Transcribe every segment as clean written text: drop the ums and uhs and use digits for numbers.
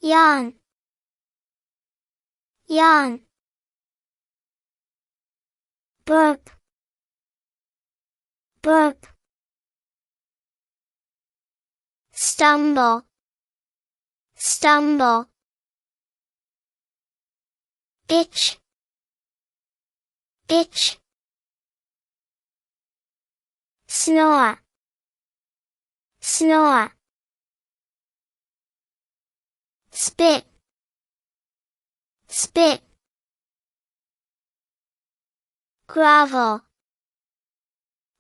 yawn, yawn. Burp, burp. Stumble, stumble. Itch, itch. Snore, snore. Spit, spit. Grovel,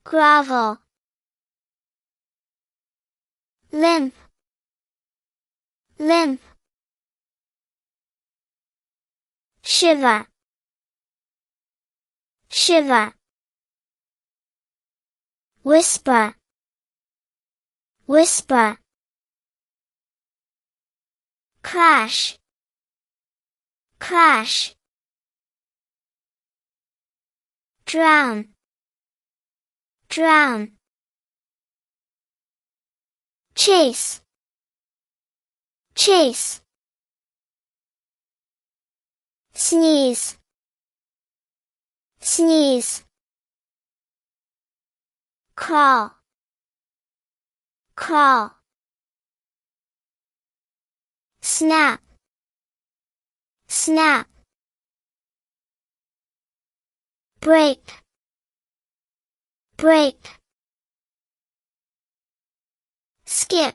grovel. Limp, limp. Shiver, shiver. Whisper, whisper. Crash, crash. Drown, drown. Chase, chase. Sneeze, sneeze. Crawl, crawl. Snap, snap. Break, break. Skip,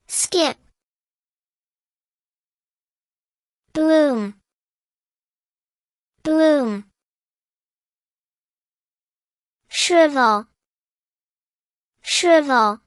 skip. Bloom, bloom. Shrivel, shrivel.